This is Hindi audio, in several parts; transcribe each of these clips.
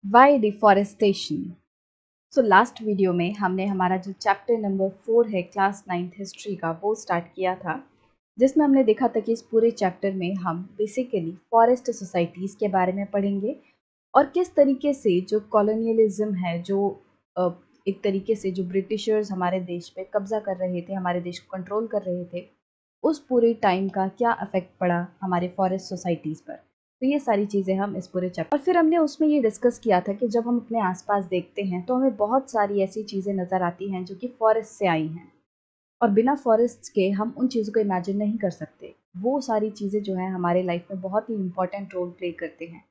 Y deforestation. So last video में हमने हमारा जो चैप्टर नंबर 4 है क्लास 9th हिस्ट्री का वो स्टार्ट किया था, जिसमें हमने देखा था कि इस पूरे चैप्टर में हम बेसिकली फॉरेस्ट सोसाइटीज़ के बारे में पढ़ेंगे और किस तरीके से जो कॉलोनियलिज्म है, जो एक तरीके से जो ब्रिटिशर्स हमारे देश पे कब्जा कर रहे थे, हमारे देश को कंट्रोल कर रहे थे, उस पूरे टाइम का क्या इफेक्ट पड़ा हमारे फॉरेस्ट सोसाइटीज़ पर। तो ये सारी चीज़ें हम इस पूरे चैप्टर और फिर हमने उसमें ये डिस्कस किया था कि जब हम अपने आसपास देखते हैं तो हमें बहुत सारी ऐसी चीज़ें नज़र आती हैं जो कि फॉरेस्ट से आई हैं और बिना फॉरेस्ट के हम उन चीज़ों को इमेजिन नहीं कर सकते। वो सारी चीज़ें जो हैं हमारे लाइफ में बहुत ही इंपॉर्टेंट रोल प्ले करते हैं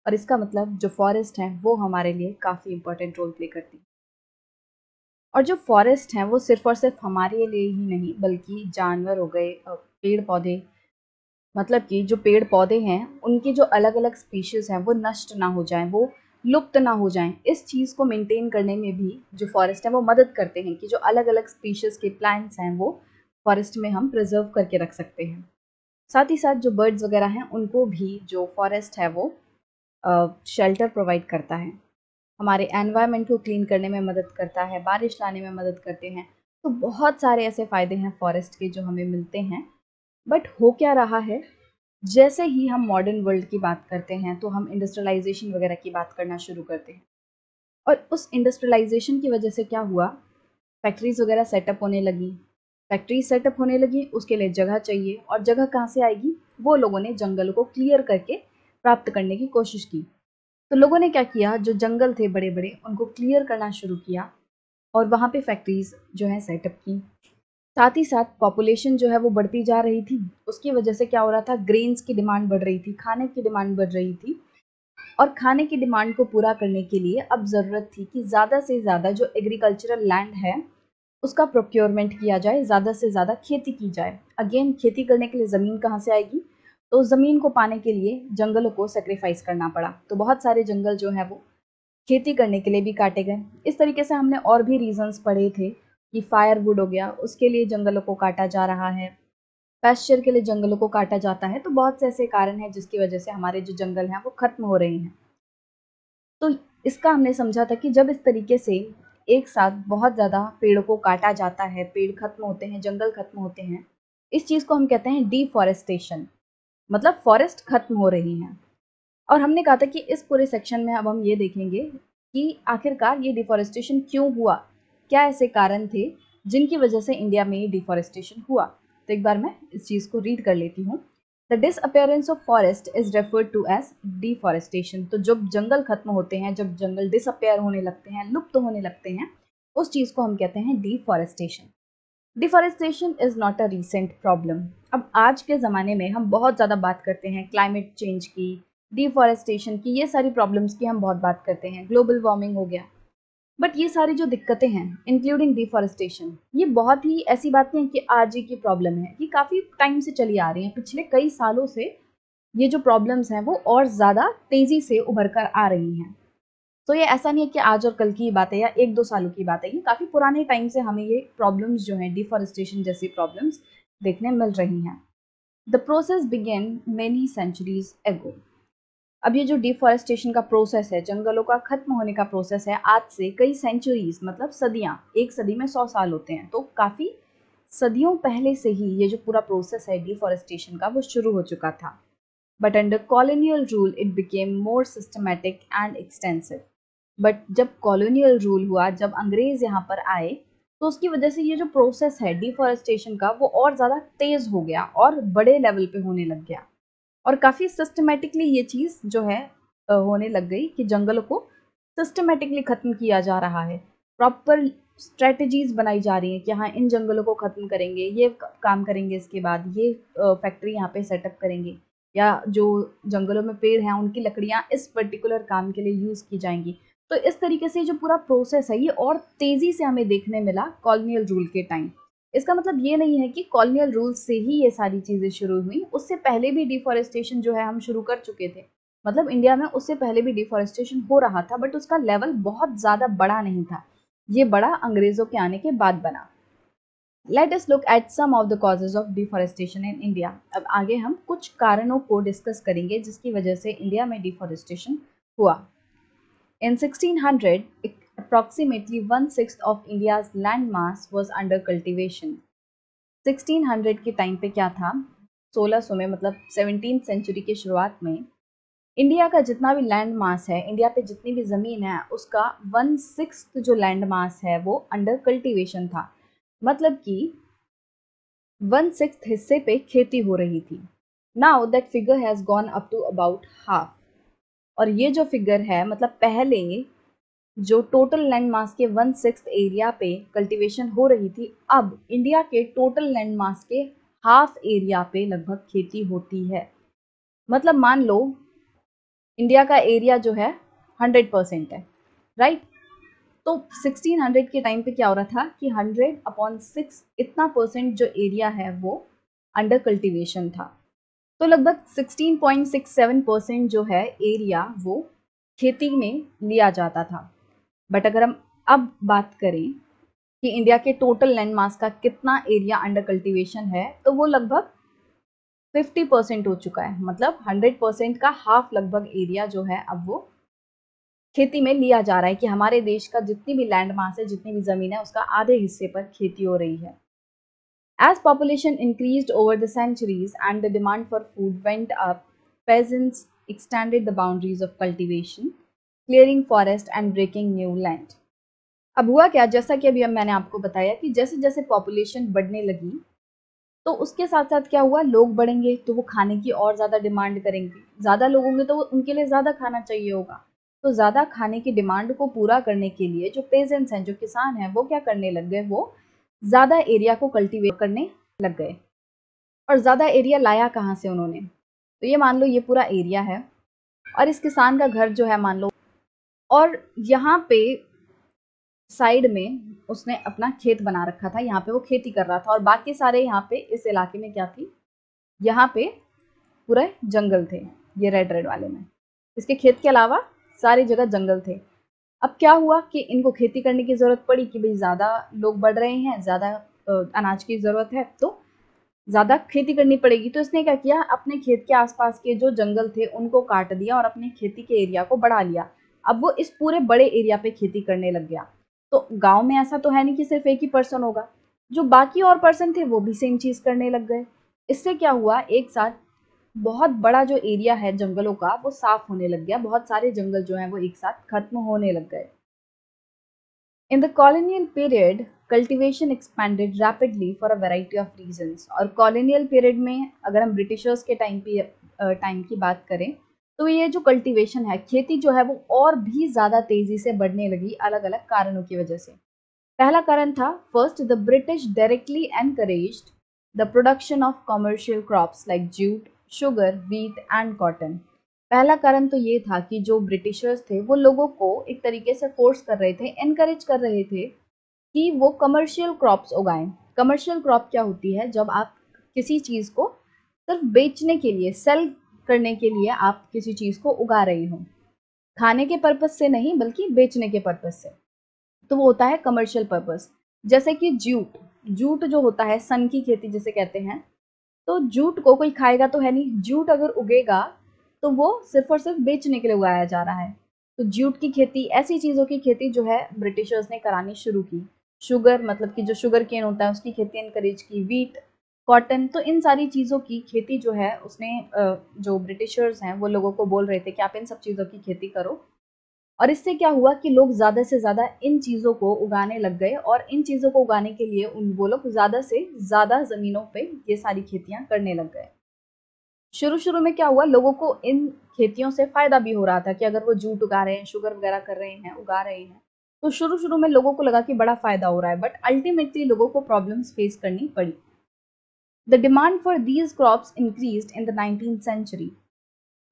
और इसका मतलब जो फॉरेस्ट हैं वो हमारे लिए काफ़ी इंपॉर्टेंट रोल प्ले करती हैं। और जो फॉरेस्ट हैं वो सिर्फ और सिर्फ हमारे लिए ही नहीं बल्कि जानवर हो गए, पेड़ पौधे, मतलब कि जो पेड़ पौधे हैं उनकी जो अलग अलग स्पीशीज़ हैं वो नष्ट ना हो जाएं, वो लुप्त ना हो जाएं, इस चीज़ को मेंटेन करने में भी जो फॉरेस्ट है वो मदद करते हैं कि जो अलग अलग स्पीशीज़ के प्लांट्स हैं वो फॉरेस्ट में हम प्रिजर्व करके रख सकते हैं। साथ ही साथ जो बर्ड्स वगैरह हैं उनको भी जो फॉरेस्ट है वो शेल्टर प्रोवाइड करता है, हमारे एनवायरनमेंट को क्लीन करने में मदद करता है, बारिश लाने में मदद करते हैं। तो बहुत सारे ऐसे फ़ायदे हैं फॉरेस्ट के जो हमें मिलते हैं। बट हो क्या रहा है, जैसे ही हम मॉडर्न वर्ल्ड की बात करते हैं तो हम इंडस्ट्रियलाइजेशन वगैरह की बात करना शुरू करते हैं और उस इंडस्ट्रियलाइजेशन की वजह से क्या हुआ, फैक्ट्रीज वगैरह सेटअप होने लगी। फैक्ट्रीज सेटअप होने लगी, उसके लिए जगह चाहिए और जगह कहाँ से आएगी, वो लोगों ने जंगलों को क्लियर करके प्राप्त करने की कोशिश की। तो लोगों ने क्या किया, जो जंगल थे बड़े बड़े उनको क्लियर करना शुरू किया और वहाँ पे फैक्ट्रीज जो है सेटअप की। साथ ही साथ पॉपुलेशन जो है वो बढ़ती जा रही थी, उसकी वजह से क्या हो रहा था, ग्रेन्स की डिमांड बढ़ रही थी, खाने की डिमांड बढ़ रही थी और खाने की डिमांड को पूरा करने के लिए अब ज़रूरत थी कि ज़्यादा से ज़्यादा जो एग्रीकल्चरल लैंड है उसका प्रोक्योरमेंट किया जाए, ज़्यादा से ज़्यादा खेती की जाए। अगेन खेती करने के लिए ज़मीन कहाँ से आएगी, तो उस ज़मीन को पाने के लिए जंगलों को सेक्रीफाइस करना पड़ा। तो बहुत सारे जंगल जो है वो खेती करने के लिए भी काटे गए। इस तरीके से हमने और भी रीजंस पढ़े थे कि फायरवुड हो गया, उसके लिए जंगलों को काटा जा रहा है, पैस्चर के लिए जंगलों को काटा जाता है। तो बहुत से ऐसे कारण हैं जिसकी वजह से हमारे जो जंगल हैं वो खत्म हो रहे हैं। तो इसका हमने समझा था कि जब इस तरीके से एक साथ बहुत ज़्यादा पेड़ों को काटा जाता है, पेड़ खत्म होते हैं, जंगल खत्म होते हैं, इस चीज़ को हम कहते हैं डिफॉरेस्टेशन, मतलब फॉरेस्ट खत्म हो रही हैं। और हमने कहा था कि इस पूरे सेक्शन में अब हम ये देखेंगे कि आखिरकार ये डिफॉरेस्टेशन क्यों हुआ, क्या ऐसे कारण थे जिनकी वजह से इंडिया में ये डिफॉरेस्टेशन हुआ। तो एक बार मैं इस चीज़ को रीड कर लेती हूँ। The disappearance of forest is referred to as deforestation. तो जब जंगल खत्म होते हैं, जब जंगल डिसअपियर होने लगते हैं, लुप्त होने लगते हैं, उस चीज़ को हम कहते हैं deforestation. Deforestation is not a recent problem. अब आज के ज़माने में हम बहुत ज़्यादा बात करते हैं क्लाइमेट चेंज की, डिफॉरेस्टेशन की, ये सारी प्रॉब्लम्स की हम बहुत बात करते हैं, ग्लोबल वार्मिंग हो गया। बट ये सारी जो दिक्कतें हैं इंक्लूडिंग डिफॉरेस्टेशन, ये बहुत ही ऐसी बात नहीं है कि आज ही की प्रॉब्लम है, ये काफ़ी टाइम से चली आ रही हैं, पिछले कई सालों से ये जो प्रॉब्लम्स हैं वो और ज़्यादा तेज़ी से उभर कर आ रही हैं। तो ये ऐसा नहीं है कि आज और कल की बात है या 1-2 सालों की बात है, ये काफ़ी पुराने टाइम से हमें ये प्रॉब्लम्स जो हैं डिफॉरेस्टेशन जैसी प्रॉब्लम्स देखने मिल रही हैं। The process began many centuries ago. अब ये जो डिफॉरेस्टेशन का प्रोसेस है, जंगलों का खत्म होने का प्रोसेस है, आज से कई सेंचुरीज मतलब सदियाँ, एक सदी में 100 साल होते हैं, तो काफ़ी सदियों पहले से ही ये जो पूरा प्रोसेस है डिफॉरेस्टेशन का वो शुरू हो चुका था। But under colonial rule it became more systematic and extensive. But जब कॉलोनियल रूल हुआ, जब अंग्रेज यहाँ पर आए, तो उसकी वजह से ये जो प्रोसेस है डिफॉरेस्टेशन का वो और ज़्यादा तेज़ हो गया और बड़े लेवल पे होने लग गया और काफ़ी सिस्टमेटिकली ये चीज़ जो है होने लग गई कि जंगलों को सिस्टमेटिकली ख़त्म किया जा रहा है। प्रॉपर स्ट्रेटजीज बनाई जा रही हैं कि हाँ इन जंगलों को ख़त्म करेंगे, ये काम करेंगे, इसके बाद ये फैक्ट्री यहाँ पे सेटअप करेंगे, या जो जंगलों में पेड़ हैं उनकी लकड़ियाँ इस पर्टिकुलर काम के लिए यूज़ की जाएंगी। तो इस तरीके से जो पूरा प्रोसेस है ये और तेज़ी से हमें देखने मिला कॉलोनियल रूल के टाइम। इसका मतलब ये नहीं है कि कॉलोनियल रूल से ही ये सारी चीज़ें शुरू हुई, उससे पहले भी डिफॉरेस्टेशन जो है हम शुरू कर चुके थे। मतलब इंडिया में उससे पहले भी डिफॉरेस्टेशन हो रहा था बट उसका लेवल बहुत ज़्यादा बड़ा नहीं था, ये बड़ा अंग्रेज़ों के आने के बाद बना। Let us look at some of the causes of deforestation in India. अब आगे हम कुछ कारणों को डिस्कस करेंगे जिसकी वजह से इंडिया में डिफॉरेस्टेशन हुआ। In 1600, approximately 1/6 of India's land mass was under cultivation. 1600 के टाइम पे क्या था, 1600 में मतलब 17th सेंचुरी के शुरुआत में इंडिया का जितना भी लैंड मास है, इंडिया पे जितनी भी ज़मीन है, उसका 1/6 जो लैंड मास है वो अंडर कल्टीवेशन था। मतलब कि 1/6 हिस्से पे खेती हो रही थी। Now that figure has gone up to about half. और ये जो फिगर है, मतलब पहले जो टोटल लैंड मास के 1/6 एरिया पे कल्टीवेशन हो रही थी, अब इंडिया के टोटल लैंड मास के हाफ एरिया पे लगभग खेती होती है। मतलब मान लो इंडिया का एरिया जो है 100% है, राइट। तो 1600 के टाइम पे क्या हो रहा था कि 100/6 इतना परसेंट जो एरिया है वो अंडर कल्टीवेशन था। तो लगभग 16.67% जो है एरिया वो खेती में लिया जाता था। बट अगर हम अब बात करें कि इंडिया के टोटल लैंड मास का कितना एरिया अंडर कल्टीवेशन है, तो वो लगभग 50% हो चुका है। मतलब 100% का हाफ लगभग एरिया जो है अब वो खेती में लिया जा रहा है, कि हमारे देश का जितनी भी लैंड मास है, जितनी भी ज़मीन है, उसका आधे हिस्से पर खेती हो रही है। As population increased over the centuries and the demand for food went up, peasants extended the boundaries of cultivation, clearing forest and breaking new land. अब हुआ क्या, जैसा कि अभी मैंने आपको बताया कि जैसे जैसे पॉपुलेशन बढ़ने लगी, तो उसके साथ साथ क्या हुआ, लोग बढ़ेंगे तो वो खाने की और ज़्यादा डिमांड करेंगे। ज़्यादा लोग होंगे तो उनके लिए ज़्यादा खाना चाहिए होगा। तो ज़्यादा खाने की डिमांड को पूरा करने के लिए जो पेजेंट्स हैं, जो किसान हैं, वो क्या करने लग गए, वो ज़्यादा एरिया को कल्टीवेट करने लग गए। और ज़्यादा एरिया लाया कहाँ से उन्होंने, तो ये मान लो ये पूरा एरिया है और इस किसान का घर जो है मान लो, और यहाँ पे साइड में उसने अपना खेत बना रखा था, यहाँ पे वो खेती कर रहा था, और बाकी सारे यहाँ पे इस इलाके में क्या थी, यहाँ पे पूरे जंगल थे, ये रेड रेड वाले में। इसके खेत के अलावा सारी जगह जंगल थे। अब क्या हुआ कि इनको खेती करने की ज़रूरत पड़ी कि भाई ज़्यादा लोग बढ़ रहे हैं, ज़्यादा अनाज की ज़रूरत है, तो ज़्यादा खेती करनी पड़ेगी। तो इसने क्या किया, अपने खेत के आसपास के जो जंगल थे उनको काट दिया और अपने खेती के एरिया को बढ़ा लिया। अब वो इस पूरे बड़े एरिया पे खेती करने लग गया। तो गांव में ऐसा तो है नहीं कि सिर्फ एक ही पर्सन होगा, जो बाकी और पर्सन थे वो भी सेम चीज़ करने लग गए। इससे क्या हुआ, एक साथ बहुत बड़ा जो एरिया है जंगलों का वो साफ होने लग गया। बहुत सारे जंगल जो हैं वो एक साथ खत्म होने लग गए। In the colonial period, cultivation expanded rapidly for a variety of reasons. और colonial period में अगर हम ब्रिटिशर्स के टाइम की बात करें, तो ये जो कल्टीवेशन है, खेती जो है, वो और भी ज़्यादा तेज़ी से बढ़ने लगी अलग अलग कारणों की वजह से। पहला कारण था, first, the British directly encouraged the production of commercial crops like jute, sugar, wheat and cotton. पहला कारण तो ये था कि जो ब्रिटिशर्स थे वो लोगों को एक तरीके से फोर्स कर रहे थे, एनकरेज कर रहे थे कि वो कमर्शियल क्रॉप्स उगाएं। कमर्शियल क्रॉप क्या होती है, जब आप किसी चीज़ को सिर्फ बेचने के लिए, सेल करने के लिए आप किसी चीज़ को उगा रहे हो, खाने के पर्पज से नहीं बल्कि बेचने के पर्पज से, तो वो होता है कमर्शियल पर्पस। जैसे कि जूट, जूट जो होता है, सन की खेती जिसे कहते हैं, तो जूट को कोई खाएगा तो है नहीं, जूट अगर उगेगा तो वो सिर्फ और सिर्फ बेचने के लिए उगाया जा रहा है। तो जूट की खेती, ऐसी चीज़ों की खेती जो है ब्रिटिशर्स ने करानी शुरू की। शुगर, मतलब कि जो शुगर केन होता है उसकी खेती इनकरेज की, वीट, कॉटन, तो इन सारी चीज़ों की खेती जो है उसने जो ब्रिटिशर्स हैं वो लोगों को बोल रहे थे कि आप इन सब चीज़ों की खेती करो। और इससे क्या हुआ कि लोग ज़्यादा से ज़्यादा इन चीज़ों को उगाने लग गए, और इन चीज़ों को उगाने के लिए वो लोग ज़्यादा से ज़्यादा ज़मीनों पे ये सारी खेतियाँ करने लग गए। शुरू शुरू में क्या हुआ, लोगों को इन खेतियों से फ़ायदा भी हो रहा था कि अगर वो जूट उगा रहे हैं, शुगर वगैरह कर रहे हैं, उगा रहे हैं, तो शुरू शुरू में लोगों को लगा कि बड़ा फ़ायदा हो रहा है, बट अल्टीमेटली लोगों को प्रॉब्लम्स फेस करनी पड़ी। The demand for these crops increased in the 19th century.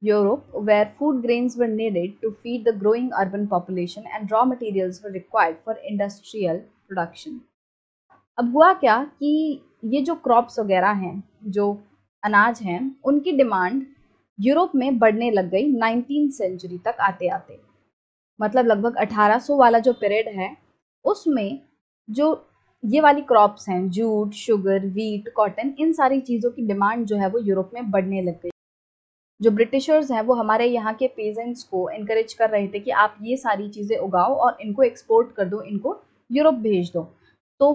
Europe, where food grains were needed to feed the growing urban population and raw materials were required for industrial production. अब हुआ क्या कि ये जो क्रॉप्स वगैरह हैं, जो अनाज हैं, उनकी डिमांड यूरोप में बढ़ने लग गई 19th सेंचुरी तक आते आते। मतलब लगभग 1800 वाला जो पीरियड है, उसमें जो ये वाली क्रॉप्स हैं, जूट, शुगर, व्हीट, कॉटन, इन सारी चीज़ों की डिमांड जो है वो यूरोप में बढ़ने लग गई। जो ब्रिटिशर्स हैं वो हमारे यहाँ के पेजेंट्स को इनकरेज कर रहे थे कि आप ये सारी चीज़ें उगाओ और इनको एक्सपोर्ट कर दो, इनको यूरोप भेज दो। तो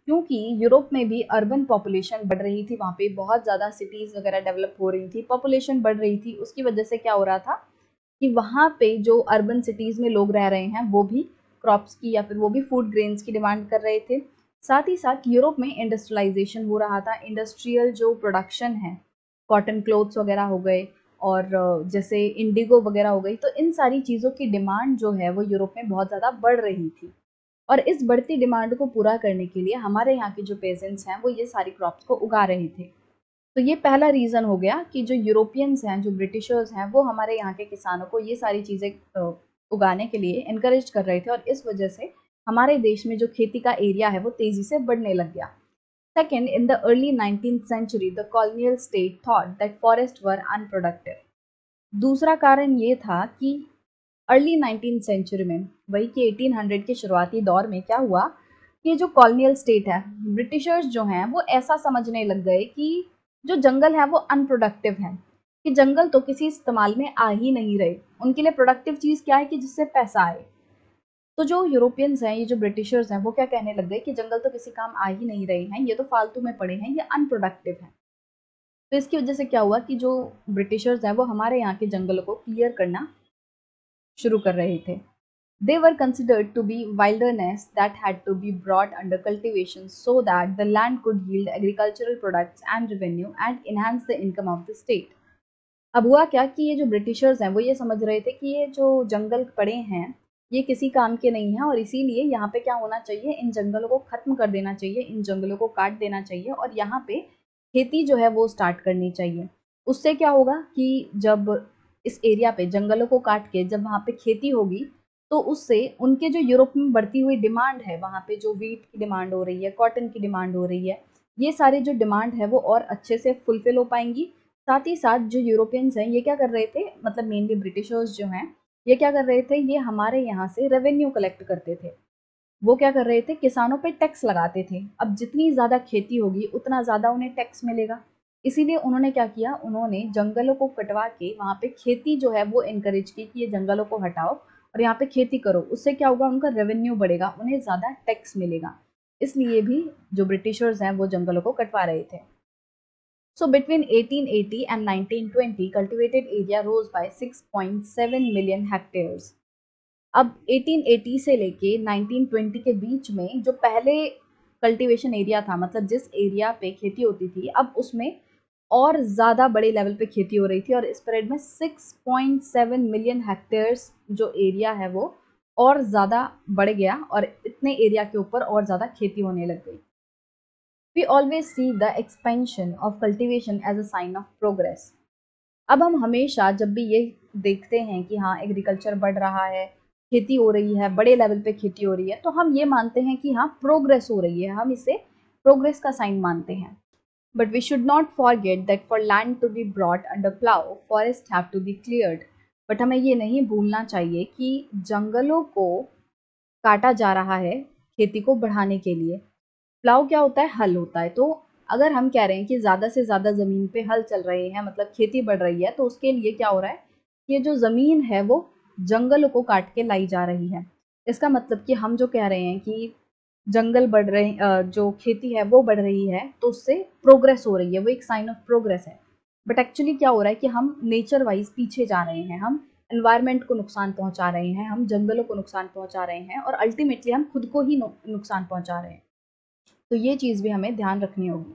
क्योंकि यूरोप में भी अर्बन पॉपुलेशन बढ़ रही थी, वहाँ पे बहुत ज़्यादा सिटीज़ वगैरह डेवलप हो रही थी, पॉपुलेशन बढ़ रही थी, उसकी वजह से क्या हो रहा था कि वहाँ पे जो अर्बन सिटीज़ में लोग रह रहे हैं वो भी क्रॉप्स की या फिर वो भी फूड ग्रेन्स की डिमांड कर रहे थे। साथ ही साथ यूरोप में इंडस्ट्रियलाइजेशन हो रहा था, इंडस्ट्रियल जो प्रोडक्शन है, कॉटन क्लोथ्स वगैरह हो गए और जैसे इंडिगो वगैरह हो गई, तो इन सारी चीज़ों की डिमांड जो है वो यूरोप में बहुत ज़्यादा बढ़ रही थी। और इस बढ़ती डिमांड को पूरा करने के लिए हमारे यहाँ के जो पेजेंट्स हैं वो ये सारी क्रॉप्स को उगा रहे थे। तो ये पहला रीज़न हो गया कि जो यूरोपियंस हैं, जो ब्रिटिशर्स हैं, वो हमारे यहाँ के किसानों को ये सारी चीज़ें उगाने के लिए इनकरेज कर रहे थे और इस वजह से हमारे देश में जो खेती का एरिया है वो तेज़ी से बढ़ने लग गया। Second, in the early 19th century the colonial state thought that forest were unproductive. दूसरा कारण ये था कि अर्ली 19th सेंचुरी में, वही कि 1800 के शुरुआती दौर में क्या हुआ कि जो कॉलोनियल स्टेट है, ब्रिटिशर्स जो हैं वो ऐसा समझने लग गए कि जो जंगल है वो अनप्रोडक्टिव है, कि जंगल तो किसी इस्तेमाल में आ ही नहीं रहे। उनके लिए प्रोडक्टिव चीज़ क्या है कि जिससे पैसा आए। तो जो यूरोपियंस हैं, ये जो ब्रिटिशर्स हैं, वो क्या कहने लग गए कि जंगल तो किसी काम आ ही नहीं रहे हैं, ये तो फालतू में पड़े हैं, ये अनप्रोडक्टिव हैं। तो इसकी वजह से क्या हुआ कि जो ब्रिटिशर्स हैं वो हमारे यहाँ के जंगलों को क्लियर करना शुरू कर रहे थे। They were considered to be wilderness that had to be brought under cultivation so that the land could yield agricultural products and revenue and enhance the income of the state. अब हुआ क्या कि ये जो ब्रिटिशर्स हैं वो ये समझ रहे थे कि ये जो जंगल पड़े हैं ये किसी काम के नहीं हैं और इसीलिए यहाँ पे क्या होना चाहिए, इन जंगलों को ख़त्म कर देना चाहिए, इन जंगलों को काट देना चाहिए और यहाँ पे खेती जो है वो स्टार्ट करनी चाहिए। उससे क्या होगा कि जब इस एरिया पे जंगलों को काट के जब वहाँ पे खेती होगी तो उससे उनके जो यूरोप में बढ़ती हुई डिमांड है, वहाँ पे जो वीट की डिमांड हो रही है, कॉटन की डिमांड हो रही है, ये सारी जो डिमांड है वो और अच्छे से फुलफिल हो पाएंगी। साथ ही साथ जो यूरोपियंस हैं ये क्या कर रहे थे, मतलब मेनली ब्रिटिशर्स जो हैं ये क्या कर रहे थे, ये हमारे यहाँ से रेवेन्यू कलेक्ट करते थे। वो क्या कर रहे थे, किसानों पे टैक्स लगाते थे। अब जितनी ज़्यादा खेती होगी उतना ज़्यादा उन्हें टैक्स मिलेगा। इसीलिए उन्होंने क्या किया, उन्होंने जंगलों को कटवा के वहाँ पे खेती जो है वो इनकरेज की कि ये जंगलों को हटाओ और यहाँ पे खेती करो। उससे क्या होगा, उनका रेवेन्यू बढ़ेगा, उन्हें ज़्यादा टैक्स मिलेगा। इसलिए भी जो ब्रिटिशर्स हैं वो जंगलों को कटवा रहे थे। So between 1880 and 1920, cultivated area rose by 6.7 million hectares. अब 1880 से लेके 1920 के बीच में जो पहले कल्टीवेशन एरिया था, मतलब जिस एरिया पे खेती होती थी, अब उसमें और ज़्यादा बड़े लेवल पे खेती हो रही थी और स्प्रेड में 6.7 मिलियन हेक्टेयर्स जो एरिया है वो और ज़्यादा बढ़ गया और इतने एरिया के ऊपर और ज़्यादा खेती होने लग गई। We always see the expansion of cultivation as a sign of progress. अब हम हमेशा जब भी ये देखते हैं कि हाँ एग्रीकल्चर बढ़ रहा है, खेती हो रही है, बड़े लेवल पे खेती हो रही है, तो हम ये मानते हैं कि हाँ प्रोग्रेस हो रही है, हम इसे प्रोग्रेस का साइन मानते हैं। But we should not forget that for land to be brought under plough forest have to be cleared. But हमें ये नहीं भूलना चाहिए कि जंगलों को काटा जा रहा है खेती को बढ़ाने के लिए। प्लाउ क्या होता है, हल होता है। तो अगर हम कह रहे हैं कि ज़्यादा से ज़्यादा ज़मीन पे हल चल रहे हैं, मतलब खेती बढ़ रही है, तो उसके लिए क्या हो रहा है, ये जो ज़मीन है वो जंगलों को काट के लाई जा रही है। इसका मतलब कि हम जो कह रहे हैं कि जंगल बढ़ रहे जो खेती है वो बढ़ रही है, तो उससे प्रोग्रेस हो रही है, वो एक साइन ऑफ प्रोग्रेस है। बट एक्चुअली क्या हो रहा है कि हम नेचर वाइज पीछे जा रहे हैं, हम एनवायरनमेंट को नुकसान पहुंचा रहे हैं, हम जंगलों को नुकसान पहुंचा रहे हैं और अल्टीमेटली हम खुद को ही नुकसान पहुंचा रहे हैं। तो ये चीज़ भी हमें ध्यान रखनी होगी।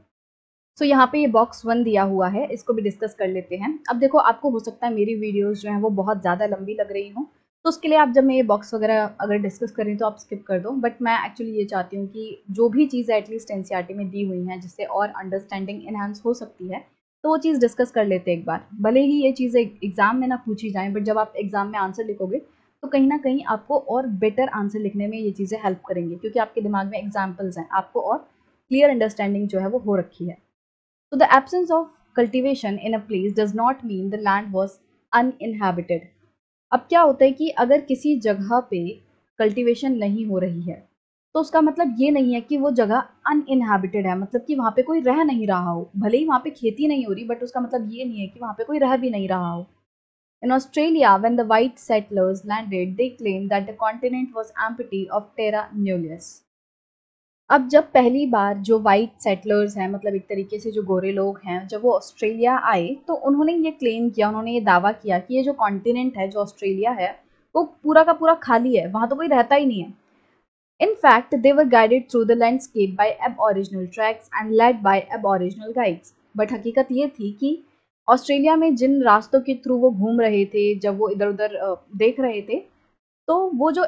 सो यहाँ पे ये बॉक्स 1 दिया हुआ है, इसको भी डिस्कस कर लेते हैं। अब देखो, आपको हो सकता है मेरी वीडियोस जो हैं वो बहुत ज़्यादा लंबी लग रही हों, तो उसके लिए आप जब मैं ये बॉक्स वगैरह अगर डिस्कस करें तो आप स्किप कर दो। बट मैं एक्चुअली ये चाहती हूँ कि जो भी चीज़ें एटलीस्ट एनसीईआरटी में दी हुई हैं जिससे और अंडरस्टैंडिंग इन्हांस हो सकती है, तो वो चीज़ डिस्कस कर लेते हैं एक बार। भले ही ये चीज़ें एग्जाम में ना पूछी जाएँ, बट जब आप एग्जाम में आंसर लिखोगे तो कहीं ना कहीं आपको और बेटर आंसर लिखने में ये चीज़ें हेल्प करेंगी, क्योंकि आपके दिमाग में एग्जाम्पल्स हैं, आपको और क्लियर अंडरस्टैंडिंग जो है वो हो रखी है। So the absence of cultivation in a place does not mean the land was uninhabited. अब क्या होता है कि अगर किसी जगह पे कल्टीवेशन नहीं हो रही है, तो उसका मतलब ये नहीं है कि वो जगह अनइनहैबिटेड है, मतलब कि वहाँ पे कोई रह नहीं रहा हो। भले ही वहाँ पे खेती नहीं हो रही, बट उसका मतलब ये नहीं है कि वहाँ पे कोई रह भी नहीं रहा हो। In Australia, when the white settlers landed, they claimed that the continent was empty of terra nullius. अब जब पहली बार जो वाइट सेटलर्स हैं, मतलब एक तरीके से जो गोरे लोग हैं, जब वो ऑस्ट्रेलिया आए तो उन्होंने ये क्लेम किया, उन्होंने ये दावा किया कि ये जो कॉन्टिनेंट है, जो ऑस्ट्रेलिया है, वो पूरा का पूरा खाली है, वहाँ तो कोई रहता ही नहीं है। In fact, they were guided through the landscape by aboriginal tracks and led by aboriginal guides. But हकीकत ये थी कि ऑस्ट्रेलिया में जिन रास्तों के थ्रू वो घूम रहे थे, जब वो इधर उधर देख रहे थे, तो वो जो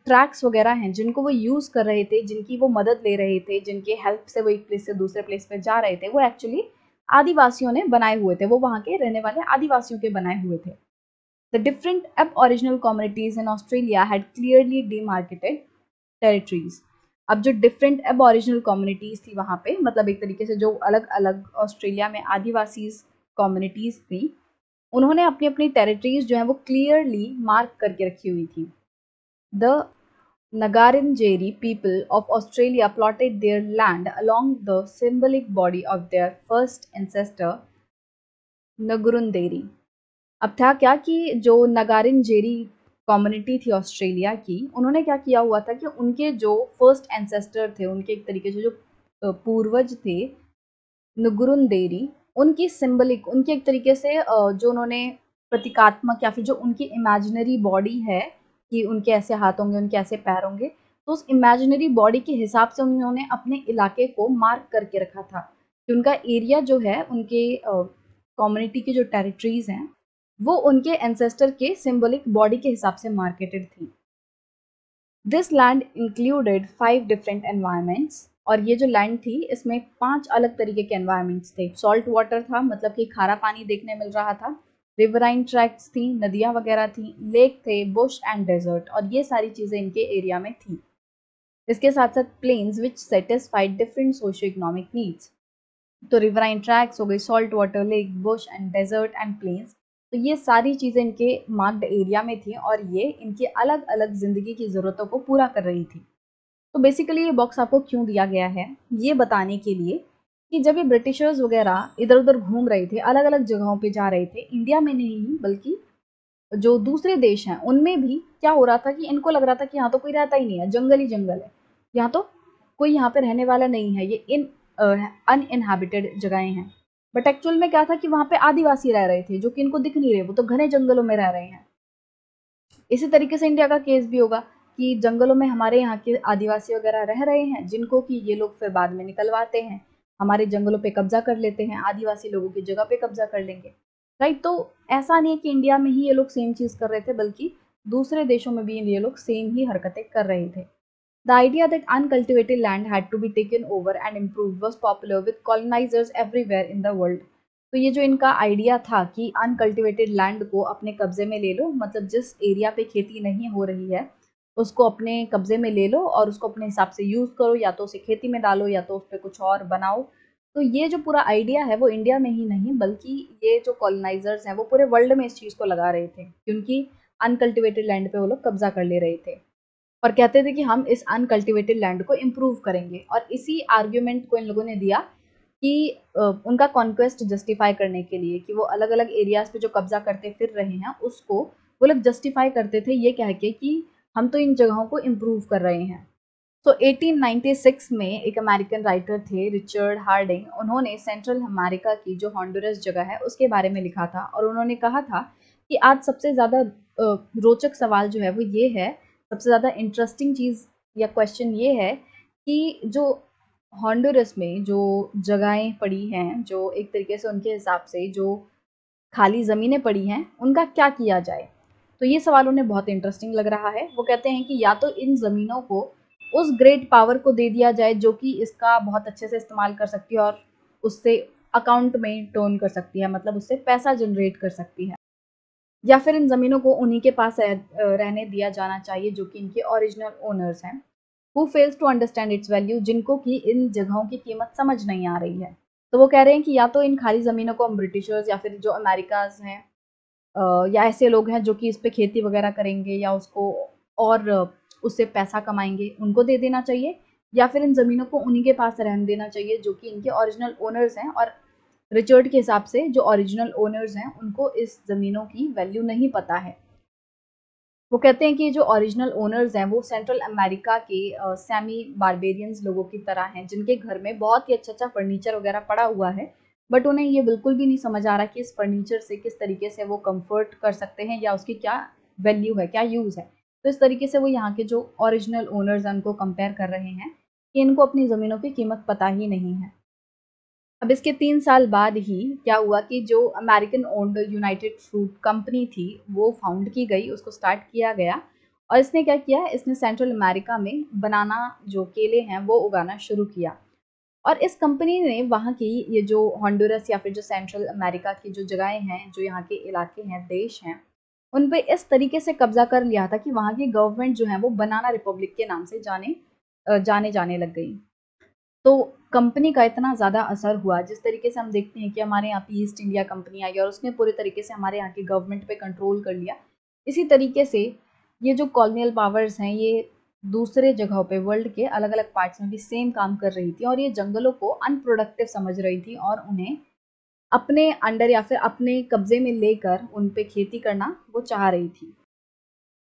ट्रैक्स वगैरह हैं जिनको वो यूज़ कर रहे थे, जिनकी वो मदद ले रहे थे, जिनके हेल्प से वो एक प्लेस से दूसरे प्लेस पे जा रहे थे, वो एक्चुअली आदिवासियों ने बनाए हुए थे, वो वहाँ के रहने वाले आदिवासियों के बनाए हुए थे। The different aboriginal communities in Australia had clearly demarcated territories. अब जो डिफरेंट एबोरिजिनल कम्युनिटीज़ थी वहाँ पे, मतलब एक तरीके से जो अलग अलग ऑस्ट्रेलिया में आदिवासी कम्युनिटीज़ थी, उन्होंने अपनी अपनी टेरिटरीज जो है वो क्लियरली मार्क करके रखी हुई थी। The Ngarrindjeri people of Australia plotted their land along the symbolic body of their first ancestor Ngurunjeri. अब था क्या कि जो नगारिनजेरी कम्युनिटी थी ऑस्ट्रेलिया की, उन्होंने क्या किया हुआ था कि उनके जो फर्स्ट एंसेस्टर थे, उनके एक तरीके से जो पूर्वज थे नुगुरुंदेरी, उनकी सिंबलिक, उनके एक तरीके से जो उन्होंने प्रतीकात्मक या फिर जो उनकी इमेजिनरी बॉडी है कि उनके ऐसे हाथ होंगे, उनके ऐसे पैर होंगे, तो उस इमेजिनरी बॉडी के हिसाब से उन्होंने अपने इलाके को मार्क करके रखा था कि उनका एरिया जो है, उनके कम्युनिटी की जो टेरिटरीज हैं, वो उनके एंसेस्टर के सिंबलिक बॉडी के हिसाब से मार्केटेड थी। This land included 5 different environments, और ये जो लैंड थी इसमें 5 अलग तरीके के एनवायरमेंट्स थे। सॉल्ट वाटर था, मतलब कि खारा पानी देखने मिल रहा था, रिवराइन ट्रैक्स थी, नदियाँ वगैरह थी, लेक थे, बुश एंड डेजर्ट, और ये सारी चीज़ें इनके एरिया में थी। इसके साथ साथ plains which satisfied different socio economic needs. तो रिवराइन ट्रैक्स हो गई, salt water, lake, bush and desert and plains, तो ये सारी चीज़ें इनके मार्क्ड एरिया में थी और ये इनकी अलग अलग ज़िंदगी की ज़रूरतों को पूरा कर रही थी। तो बेसिकली ये बॉक्स आपको क्यों दिया गया है, ये बताने के लिए कि जब ये ब्रिटिशर्स वगैरह इधर उधर घूम रहे थे, अलग अलग जगहों पे जा रहे थे, इंडिया में नहीं बल्कि जो दूसरे देश हैं उनमें भी क्या हो रहा था कि इनको लग रहा था कि यहाँ तो कोई रहता ही नहीं है, जंगल ही जंगल है, यहाँ तो कोई यहाँ पे रहने वाला नहीं है, ये अनइनहैबिटेड जगहें हैं। बट एक्चुअल में क्या था कि वहाँ पे आदिवासी रह रहे थे जो कि इनको दिख नहीं रहे, वो तो घने जंगलों में रह रहे हैं। इसी तरीके से इंडिया का केस भी होगा कि जंगलों में हमारे यहाँ के आदिवासी वगैरह रह रहे हैं, जिनको कि ये लोग फिर बाद में निकलवाते हैं, हमारे जंगलों पे कब्जा कर लेते हैं, आदिवासी लोगों की जगह पे कब्जा कर लेंगे, राइट। तो ऐसा नहीं है कि इंडिया में ही ये लोग सेम चीज़ कर रहे थे, बल्कि दूसरे देशों में भी ये लोग सेम ही हरकतें कर रहे थे। The idea that uncultivated land had to be taken over and improved was popular with colonizers everywhere in the world. तो ये जो इनका आइडिया था कि अनकल्टिवेटेड लैंड को अपने कब्जे में ले लो, मतलब जिस एरिया पे खेती नहीं हो रही है उसको अपने कब्जे में ले लो और उसको अपने हिसाब से यूज़ करो, या तो उसे खेती में डालो या तो उस पर कुछ और बनाओ। तो ये जो पूरा आइडिया है वो इंडिया में ही नहीं बल्कि ये जो कॉलोनाइजर्स हैं वो पूरे वर्ल्ड में इस चीज़ को लगा रहे थे, क्योंकि अनकल्टिवेटेड लैंड पे वो लोग कब्जा कर ले रहे थे और कहते थे कि हम इस अनकल्टिवेटेड लैंड को इम्प्रूव करेंगे। और इसी आर्ग्यूमेंट को इन लोगों ने दिया कि उनका कॉन्क्वेस्ट जस्टिफाई करने के लिए कि वो अलग अलग एरियाज पे जो कब्जा करते फिर रहे हैं उसको वो लोग जस्टिफाई करते थे ये कह के कि हम तो इन जगहों को इम्प्रूव कर रहे हैं। तो 1896 में एक अमेरिकन राइटर थे रिचर्ड हार्डिंग, उन्होंने सेंट्रल अमेरिका की जो हॉन्डुरस जगह है उसके बारे में लिखा था और उन्होंने कहा था कि आज सबसे ज़्यादा रोचक सवाल जो है वो ये है, सबसे ज़्यादा इंटरेस्टिंग चीज़ या क्वेश्चन ये है कि जो हॉन्डुरस में जो जगहें पड़ी हैं, जो एक तरीके से उनके हिसाब से जो खाली ज़मीनें पड़ी हैं, उनका क्या किया जाए। तो ये सवाल उन्हें बहुत इंटरेस्टिंग लग रहा है। वो कहते हैं कि या तो इन ज़मीनों को उस ग्रेट पावर को दे दिया जाए जो कि इसका बहुत अच्छे से इस्तेमाल कर सकती है और उससे अकाउंट में टर्न कर सकती है, मतलब उससे पैसा जनरेट कर सकती है, या फिर इन ज़मीनों को उन्हीं के पास रहने दिया जाना चाहिए जो कि इनके ओरिजिनल ओनर्स हैं, who fails to understand its value, जिनको कि इन जगहों की कीमत समझ नहीं आ रही है। तो वो कह रहे हैं कि या तो इन खाली ज़मीनों को हम ब्रिटिशर्स या फिर जो अमेरिकाज हैं या ऐसे लोग हैं जो कि इस पे खेती वगैरह करेंगे या उसको और उससे पैसा कमाएंगे उनको दे देना चाहिए, या फिर इन ज़मीनों को उन्हीं के पास रहने देना चाहिए जो कि इनके ओरिजिनल ओनर्स हैं। और रिचर्ड के हिसाब से जो ओरिजिनल ओनर्स हैं उनको इस ज़मीनों की वैल्यू नहीं पता है। वो कहते हैं कि जो ओरिजिनल ओनर्स हैं वो सेंट्रल अमेरिका के सैमी बारबेरियंस लोगों की तरह हैं, जिनके घर में बहुत ही अच्छा अच्छा फर्नीचर वगैरह पड़ा हुआ है, बट उन्हें ये बिल्कुल भी नहीं समझ आ रहा कि इस फर्नीचर से किस तरीके से वो कंफर्ट कर सकते हैं या उसकी क्या वैल्यू है, क्या यूज़ है। तो इस तरीके से वो यहाँ के जो ओरिजिनल ओनर्स हैं उनको कंपेयर कर रहे हैं कि इनको अपनी ज़मीनों की कीमत पता ही नहीं है। अब इसके 3 साल बाद ही क्या हुआ कि जो American owned United fruit company थी वो फाउंड की गई, उसको स्टार्ट किया गया। और इसने क्या किया, इसने सेंट्रल अमेरिका में बनाना जो केले हैं वो उगाना शुरू किया। और इस कंपनी ने वहाँ की ये जो हॉन्डुरस या फिर जो सेंट्रल अमेरिका की जो जगहें हैं, जो यहाँ के इलाके हैं, देश हैं, उन पे इस तरीके से कब्जा कर लिया था कि वहाँ की गवर्नमेंट जो है वो बनाना रिपब्लिक के नाम से जाने लग गई। तो कंपनी का इतना ज़्यादा असर हुआ, जिस तरीके से हम देखते हैं कि हमारे यहाँ पे ईस्ट इंडिया कंपनी आई और उसने पूरे तरीके से हमारे यहाँ की गवर्नमेंट पे कंट्रोल कर लिया। इसी तरीके से ये जो कॉलोनियल पावर्स हैं ये दूसरे जगहों पे वर्ल्ड के अलग अलग पार्ट्स में भी सेम काम कर रही थी, और ये जंगलों को अनप्रोडक्टिव समझ रही थी और उन्हें अपने अंडर या फिर अपने कब्जे में लेकर उन पे खेती करना वो चाह रही थी।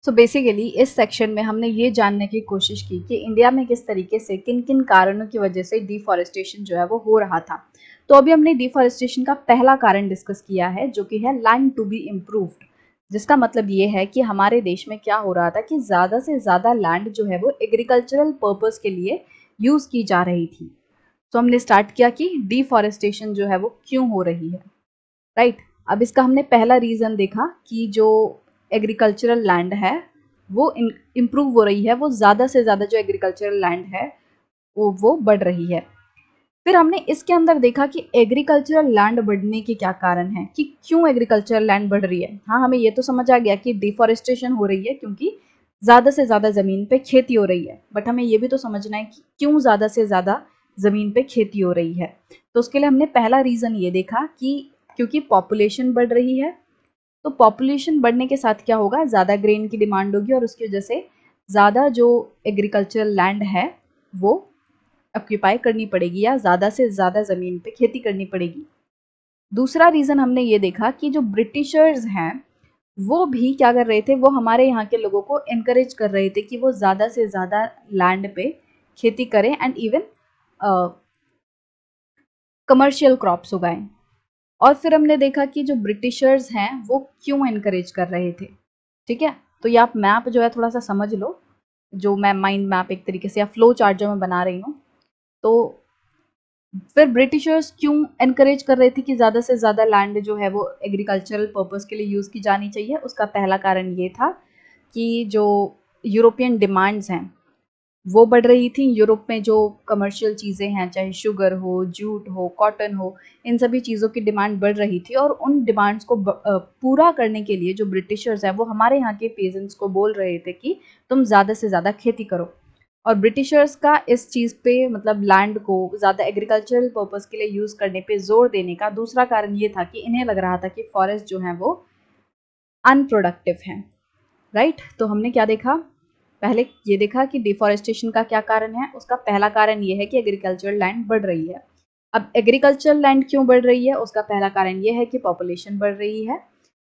सो बेसिकली इस सेक्शन में हमने ये जानने की कोशिश की कि इंडिया में किस तरीके से किन किन कारणों की वजह से डिफॉरेस्टेशन जो है वो हो रहा था। तो अभी हमने डिफॉरेस्टेशन का पहला कारण डिस्कस किया है, जो कि है लैंड टू बी इम्प्रूव्ड, जिसका मतलब ये है कि हमारे देश में क्या हो रहा था कि ज़्यादा से ज़्यादा लैंड जो है वो एग्रीकल्चरल पर्पज़ के लिए यूज़ की जा रही थी। तो हमने स्टार्ट किया कि डिफॉरेस्टेशन जो है वो क्यों हो रही है, राइट। अब इसका हमने पहला रीज़न देखा कि जो एग्रीकल्चरल लैंड है वो इम्प्रूव हो रही है, वो ज़्यादा से ज़्यादा जो एग्रीकल्चरल लैंड है वो बढ़ रही है। फिर हमने इसके अंदर देखा कि एग्रीकल्चरल लैंड बढ़ने के क्या कारण हैं, कि क्यों एग्रीकल्चरल लैंड बढ़ रही है। हाँ, हमें ये तो समझ आ गया कि डिफॉरेस्टेशन हो रही है क्योंकि ज़्यादा से ज़्यादा ज़मीन पे खेती हो रही है, बट हमें ये भी तो समझना है कि क्यों ज़्यादा से ज़्यादा ज़मीन पे खेती हो रही है। तो उसके लिए हमने पहला रीज़न ये देखा कि क्योंकि पॉपुलेशन बढ़ रही है। तो पॉपुलेशन बढ़ने के साथ क्या होगा, ज़्यादा ग्रेन की डिमांड होगी और उसकी वजह से ज़्यादा जो एग्रीकल्चरल लैंड है वो ऑक्यूपाई करनी पड़ेगी या ज़्यादा से ज़्यादा ज़मीन पे खेती करनी पड़ेगी। दूसरा रीज़न हमने ये देखा कि जो ब्रिटिशर्स हैं वो भी क्या कर रहे थे, वो हमारे यहाँ के लोगों को इनकरेज कर रहे थे कि वो ज़्यादा से ज़्यादा लैंड पे खेती करें एंड इवन कमर्शियल क्रॉप्स उगाएं। और फिर हमने देखा कि जो ब्रिटिशर्स हैं वो क्यों इनकरेज कर रहे थे। ठीक है, तो ये आप मैप जो है थोड़ा सा समझ लो, जो मैं माइंड मैप एक तरीके से या फ्लो चार्ट जो मैं बना रही हूँ। तो फिर ब्रिटिशर्स क्यों एनकरेज कर रहे थे कि ज़्यादा से ज़्यादा लैंड जो है वो एग्रीकल्चरल पर्पस के लिए यूज़ की जानी चाहिए। उसका पहला कारण ये था कि जो यूरोपियन डिमांड्स हैं वो बढ़ रही थी। यूरोप में जो कमर्शियल चीज़ें हैं, चाहे शुगर हो, जूट हो, कॉटन हो, इन सभी चीज़ों की डिमांड बढ़ रही थी और उन डिमांड्स को पूरा करने के लिए जो ब्रिटिशर्स हैं वो हमारे यहाँ के पेजेंट्स को बोल रहे थे कि तुम ज़्यादा से ज़्यादा खेती करो। और ब्रिटिशर्स का इस चीज़ पे मतलब लैंड को ज़्यादा एग्रीकल्चरल पर्पज़ के लिए यूज़ करने पे जोर देने का दूसरा कारण ये था कि इन्हें लग रहा था कि फॉरेस्ट जो हैं वो अनप्रोडक्टिव हैं, राइट। तो हमने क्या देखा, पहले ये देखा कि डिफॉरेस्टेशन का क्या कारण है। उसका पहला कारण ये है कि एग्रीकल्चरल लैंड बढ़ रही है। अब एग्रीकल्चरल लैंड क्यों बढ़ रही है, उसका पहला कारण ये है कि पॉपुलेशन बढ़ रही है।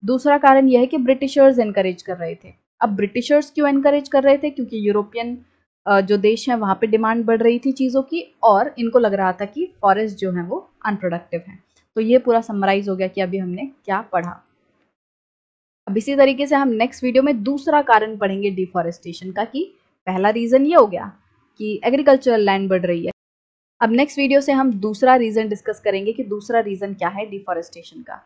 दूसरा कारण यह है कि ब्रिटिशर्स एनकरेज कर रहे थे। अब ब्रिटिशर्स क्यों एनकरेज कर रहे थे, क्योंकि यूरोपियन जो देश हैं वहाँ पे डिमांड बढ़ रही थी चीज़ों की और इनको लग रहा था कि फॉरेस्ट जो है वो अनप्रोडक्टिव है। तो ये पूरा समराइज हो गया कि अभी हमने क्या पढ़ा। अब इसी तरीके से हम नेक्स्ट वीडियो में दूसरा कारण पढ़ेंगे डिफॉरेस्टेशन का, कि पहला रीज़न ये हो गया कि एग्रीकल्चरल लैंड बढ़ रही है। अब नेक्स्ट वीडियो से हम दूसरा रीज़न डिस्कस करेंगे कि दूसरा रीज़न क्या है डिफॉरेस्टेशन का।